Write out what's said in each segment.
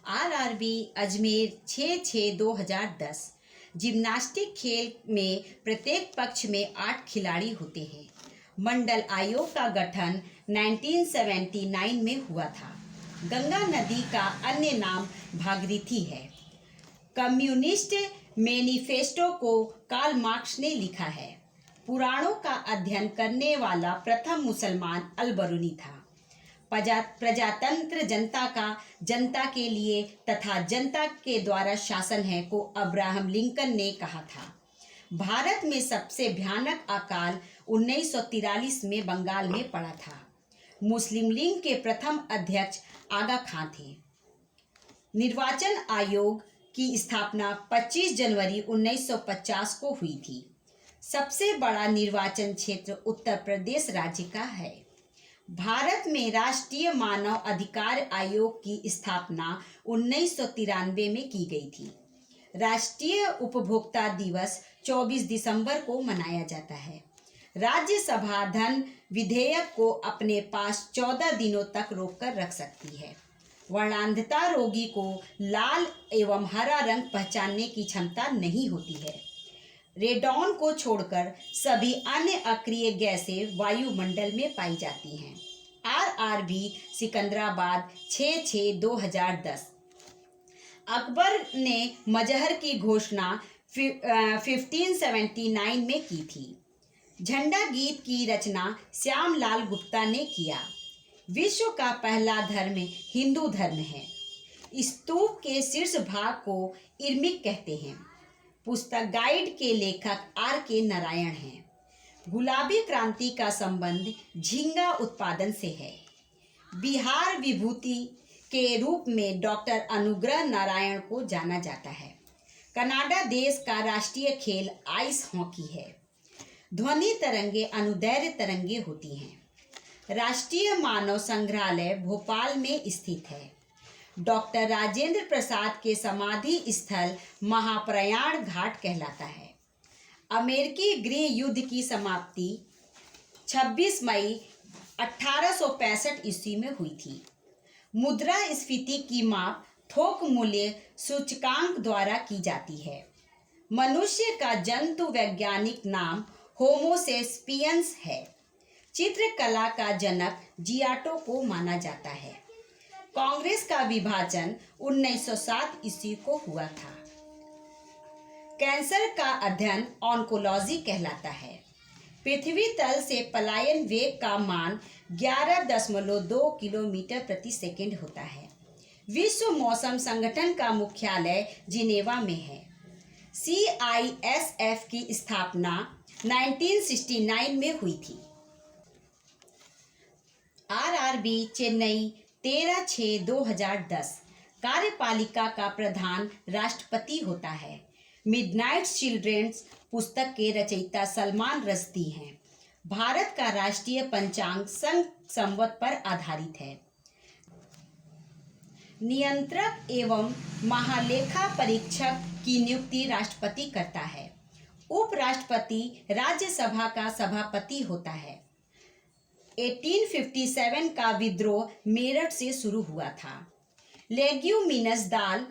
RRB Ajmer 6/6/2010। Gymnastic खेल में प्रत्येक पक्ष में 8 खिलाड़ी होते हैं। मंडल आयोग का गठन 1979 में हुआ था। गंगा नदी का अन्य नाम भागीरथी है। कम्युनिस्ट मैनिफेस्टो को कार्ल मार्क्स ने लिखा है। पुराणों का अध्ययन करने वाला प्रथम मुसलमान अल-बरूनी था। प्रजातंत्र जनता के लिए तथा जनता के द्वारा शासन है को अब्राहम लिंकन ने कहा था। भारत में सबसे भयानक अकाल 1943 में बंगाल में पड़ा था। मुस्लिम लीग के प्रथम अध्यक्ष आगा खां थे। निर्वाचन आयोग की स्थापना 25 जनवरी 1950 को हुई थी। सबसे बड़ा निर्वाचन क्षेत्र उत्तर प्रदेश राज्य का है। भारत में राष्ट्रीय मानव अधिकार आयोग की स्थापना 1993 में की गई थी। राष्ट्रीय उपभोक्ता दिवस 24 दिसंबर को मनाया जाता है। राज्यसभा धन विधेयक को अपने पास 14 दिनों तक रोककर रख सकती है। वर्णांधता रोगी को लाल एवं हरा रंग पहचानने की क्षमता नहीं होती है। रेडॉन को छोड़कर सभी अन्य अक्रिय गैसें वायुमंडल में पाई जाती हैं। आरआरबी सिकंदराबाद 6/6/2010। अकबर ने मजहर की घोषणा 1579 में की थी। झंडा गीत की रचना श्यामलाल गुप्ता ने किया। विश्व का पहला धर्म हिंदू धर्म है। स्तूप के शीर्ष भाग को इर्मिक कहते हैं। पुस्तक गाइड के लेखक R.K. नारायण हैं। गुलाबी क्रांति का संबंध झींगा उत्पादन से है। बिहार विभूति के रूप में डॉक्टर अनुग्रह नारायण को जाना जाता है। कनाडा देश का राष्ट्रीय खेल आइस हॉकी है। ध्वनि तरंगे अनुदैर्घ्य तरंगे होती हैं। राष्ट्रीय मानव संग्रहालय भोपाल में स्थित है। डॉक्टर राजेंद्र प्रसाद के समाधि स्थल महाप्रयाण घाट कहलाता है। अमेरिकी गृह युद्ध की समाप्ति 26 मई 1865 ईस्वी में हुई थी। मुद्रास्फीति की माप थोक मूल्य सूचकांक द्वारा की जाती है। मनुष्य का जंतु वैज्ञानिक नाम होमो सेपियंस है। चित्रकला का जनक जियाटो को माना जाता है। कांग्रेस का विभाजन 1907 ईस्वी को हुआ था। कैंसर का अध्ययन ऑन्कोलॉजी कहलाता है। पृथ्वी तल से पलायन वेग का मान 11.2 किलोमीटर प्रति सेकंड होता है। विश्व मौसम संगठन का मुख्यालय जिनेवा में है। CISF की स्थापना 1969 में हुई थी। आरआरबी चेन्नई 13/6/2010। कार्यपालिका का प्रधान राष्ट्रपति होता है। मिडनाइट चिल्ड्रेन्स पुस्तक के रचयिता सलमान रश्दी हैं। भारत का राष्ट्रीय पंचांग संवत पर आधारित है। नियंत्रक एवं महालेखा परीक्षक की नियुक्ति राष्ट्रपति करता है। उपराष्ट्रपति राज्यसभा का सभापति होता है। 1857 का विद्रोह मेरठ से शुरू हुआ था। लेग्यूमिनस दाल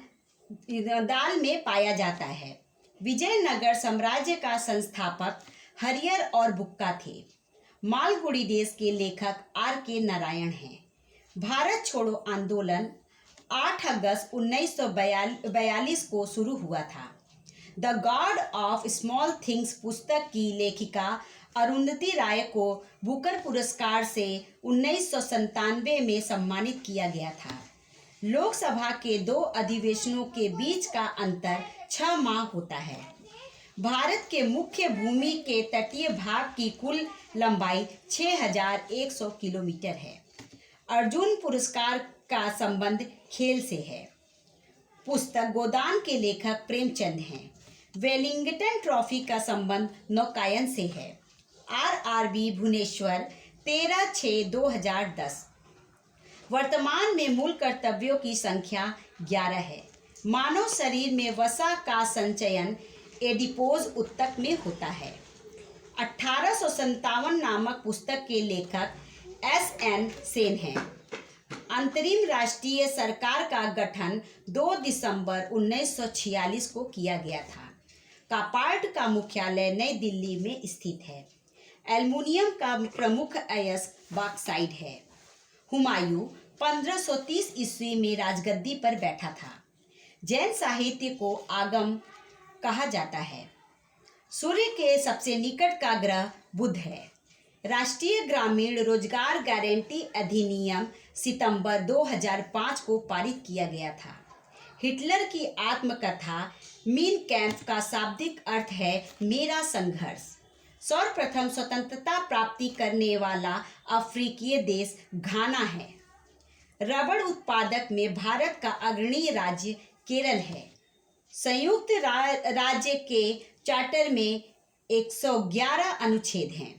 में पाया जाता है। विजयनगर साम्राज्य का संस्थापक हरिहर और बुक्का थे। मालगुडी देश के लेखक R.K. नारायण हैं। भारत छोड़ो आंदोलन 8 अगस्त 1942 को शुरू हुआ था। The God of small things पुस्तक की लेखिका अरुंधति राय को बुकर पुरस्कार से 1997 में सम्मानित किया गया था। लोकसभा के 2 अधिवेशनों के बीच का अंतर 6 माह होता है। भारत के मुख्य भूमि के तटीय भाग की कुल लंबाई 6100 किलोमीटर है। अर्जुन पुरस्कार का संबंध खेल से है। पुस्तक गोदान के लेखक प्रेमचंद हैं। वेलिंगटन ट्रॉफी का संबंध नौकायन से है। आरआरबी भुवनेश्वर 13/6/2010। वर्तमान में मूल कर्तव्यों की संख्या 11 है। मानव शरीर में वसा का संचयन एडिपोज ऊतक में होता है। 1857 नामक पुस्तक के लेखक S.N. सेन हैं। अंतरिम राष्ट्रीय सरकार का गठन 2 दिसंबर 1946 को किया गया था। कापार्ड का मुख्यालय नई दिल्ली में स्थित है। एल्युमिनियम का प्रमुख अयस्क बॉक्साइट है। हुमायूं 1530 ईस्वी में राजगद्दी पर बैठा था। जैन साहित्य को आगम कहा जाता है। सूर्य के सबसे निकट का ग्रह बुध है। राष्ट्रीय ग्रामीण रोजगार गारंटी अधिनियम सितंबर 2005 को पारित किया गया था। हिटलर की आत्मकथा मीन कैंप का शाब्दिक अर्थ है मेरा संघर्ष। सर्वप्रथम स्वतंत्रता प्राप्ति करने वाला अफ्रीकीय देश घाना है। रबड़ उत्पादक में भारत का अग्रणी राज्य केरल है। संयुक्त राज्य के चार्टर में 111 अनुच्छेद हैं।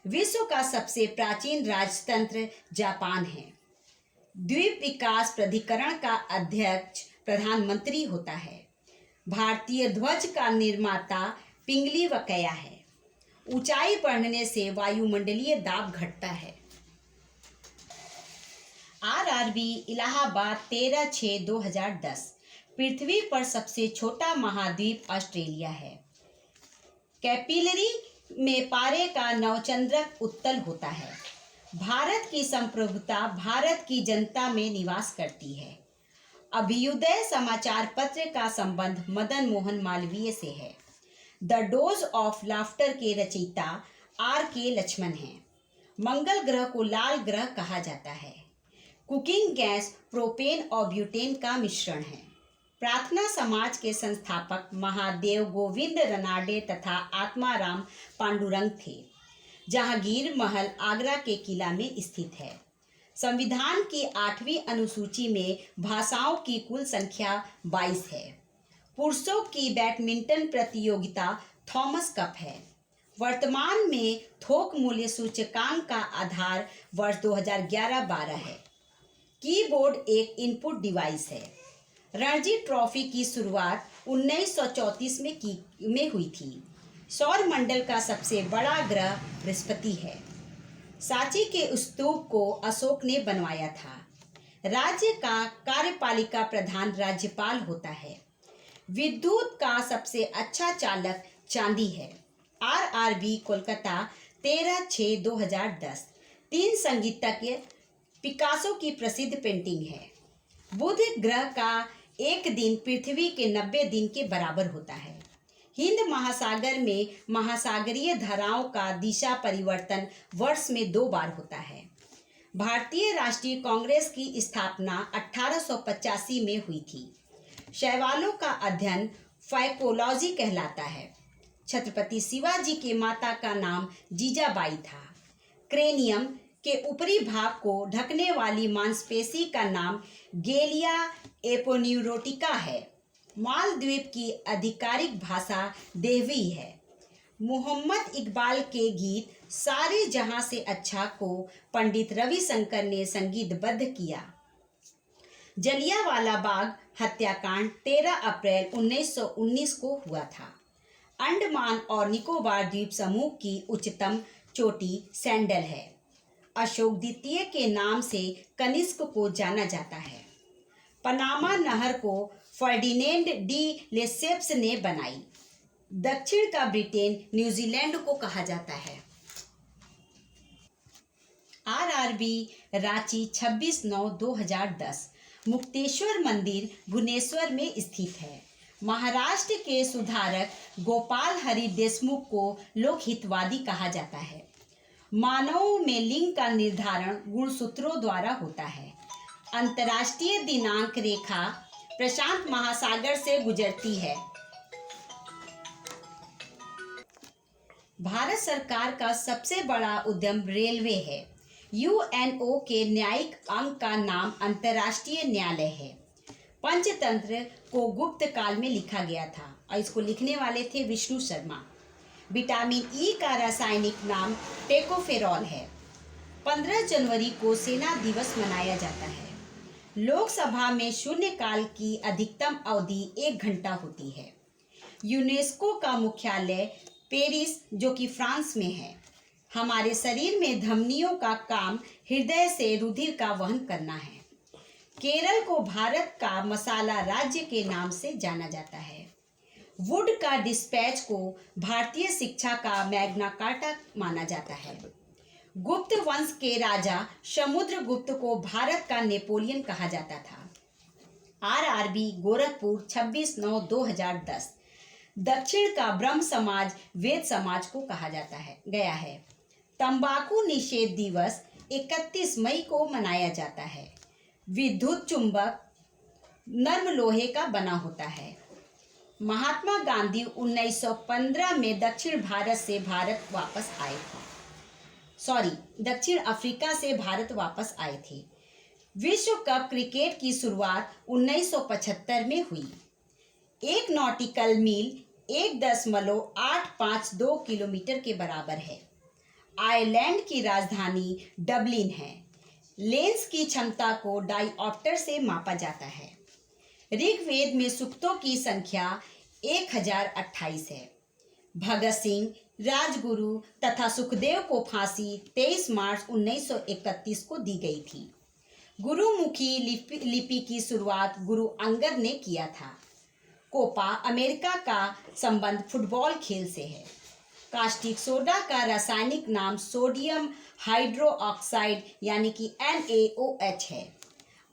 विश्व का सबसे प्राचीन राजतंत्र जापान है। द्वीप विकास प्राधिकरण का अध्यक्ष प्रधानमंत्री होता है। भारतीय ध्वज का निर्माता पिंगली वकैया है। ऊंचाई बढ़ने से वायुमंडलीय दाब घटता है। आरआरबी इलाहाबाद 13/6/2010। पृथ्वी पर सबसे छोटा महाद्वीप ऑस्ट्रेलिया है। कैपिलरी में पारे का नवचंद्रक उत्तल होता है। भारत की संप्रभुता भारत की जनता में निवास करती है। अभ्युदय समाचार पत्र का संबंध मदन मोहन मालवीय से है। द डोज ऑफ लाफ्टर के रचयिता R.K. लक्ष्मण हैं। मंगल ग्रह को लाल ग्रह कहा जाता है। कुकिंग गैस प्रोपेन और ब्यूटेन का मिश्रण है। प्रार्थना समाज के संस्थापक महादेव गोविंद रनाडे तथा आत्माराम पांडुरंग थे। जहांगीर महल आगरा के किला में स्थित है। संविधान की 8वीं अनुसूची में भाषाओं की कुल संख्या 22 है। पुरुषों की बैडमिंटन प्रतियोगिता थॉमस कप है। वर्तमान में थोक मूल्य सूचकांक का आधार वर्ष 2011-12 है। कीबोर्ड एक इनपुट डिवाइस है। रणजी ट्रॉफी की शुरुआत 1934 में हुई थी। सौर मंडल का सबसे बड़ा ग्रह बृहस्पति है। सांची के स्तूप को अशोक ने बनवाया था। राज्य का कार्यपालिका प्रधान राज्यपाल होता है। विद्युत का सबसे अच्छा चालक चांदी है। आरआरबी कोलकाता 13/6/2010। 3 संगीतज्ञ पिकासो की प्रसिद्ध पेंटिंग है। बुध ग्रह का एक दिन पृथ्वी के 90 दिन के बराबर होता है। हिंद महासागर में महासागरीय धाराओं का दिशा परिवर्तन वर्ष में 2 बार होता है। भारतीय राष्ट्रीय कांग्रेस की स्थापना 1885 में हुई थी। शैवालों का अध्ययन फाइकोलॉजी कहलाता है। छत्रपति शिवाजी के माता का नाम जीजाबाई था। क्रेनियम के ऊपरी भाग को ढकने वाली मांसपेशी का नाम गेलिया एपोन्यूरोटिका है। मालद्वीप की आधिकारिक भाषा देववी है। मोहम्मद इकबाल के गीत सारे जहां से अच्छा को पंडित रविशंकर ने संगीतबद्ध किया। जलियांवाला बाग हत्याकांड 13 अप्रैल 1919 को हुआ था। अंडमान और निकोबार द्वीप समूह की उच्चतम चोटी सैंडल है। अशोक द्वितीय के नाम से कनिष्क को जाना जाता है। पनामा नहर को फर्डिनेंड डी लेसेप्स ने बनाई। दक्षिण का ब्रिटेन न्यूजीलैंड को कहा जाता है। आरआरबी रांची 26/9/2010। मुक्तेश्वर मंदिर भुवनेश्वर में स्थित है। महाराष्ट्र के सुधारक गोपाल हरि देशमुख को लोकहितवादी कहा जाता है। मानवों में लिंग का निर्धारण गुणसूत्रों द्वारा होता है। अंतर्राष्ट्रीय दिनांक रेखा प्रशांत महासागर से गुजरती है। भारत सरकार का सबसे बड़ा उद्यम रेलवे है। यूएनओ के न्यायिक अंग का नाम अंतर्राष्ट्रीय न्यायालय है। पंचतंत्र को गुप्त काल में लिखा गया था और इसको लिखने वाले थे विष्णु शर्मा। विटामिन ई का रासायनिक नाम टेकोफेरॉल है। 15 जनवरी को सेना दिवस मनाया जाता है। लोकसभा में शून्यकाल की अधिकतम अवधि 1 घंटा होती है। यूनेस्को का मुख्यालय पेरिस जो कि फ्रांस में है। हमारे शरीर में धमनियों का काम हृदय से रुधिर का वहन करना है। केरल को भारत का मसाला राज्य के नाम से जाना जाता है। वुड का डिस्पैच को भारतीय शिक्षा का मैग्ना कार्टा माना जाता है। गुप्त वंश के राजा समुद्रगुप्त को भारत का नेपोलियन कहा जाता था। आरआरबी गोरखपुर 26/9/2010। दक्षिण का ब्रह्म समाज वेद समाज को कहा जाता है गया है। तंबाकू निषेध दिवस 31 मई को मनाया जाता है। विद्युत चुंबक नर्म लोहे का बना होता है। महात्मा गांधी 1915 में दक्षिण अफ्रीका से भारत वापस आए थे। विश्व कप क्रिकेट की शुरुआत 1975 में हुई। एक नॉटिकल मील 1.852 किलोमीटर के बराबर है। आयरलैंड की राजधानी डबलिन है। लेंस की क्षमता को डायऑप्टर से मापा जाता है। ऋग्वेद में सूक्तों की संख्या 1028 है। भगत सिंह, राजगुरु तथा सुखदेव को फांसी 23 मार्च 1931 को दी गई थी। गुरुमुखी लिपि की शुरुआत गुरु अंगद ने किया था। कोपा अमेरिका का संबंध फुटबॉल खेल से है। कास्टिक सोडा का रासायनिक नाम सोडियम हाइड्रोक्साइड यानी कि NaOH है।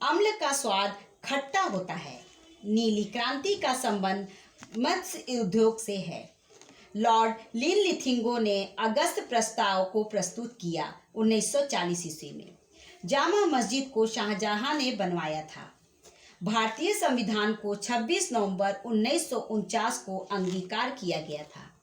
अम्ल का स्वाद खट्टा होता है। नीली क्रांति का संबंध मत्स्य उद्योग से है। लॉर्ड लिनलिथिंगो ने अगस्त प्रस्ताव को प्रस्तुत किया 1940 ईस्वी में। जामा मस्जिद को शाहजहां ने बनवाया था। भारतीय संविधान को 26 नवंबर 1949 को अंगीकार किया गया था।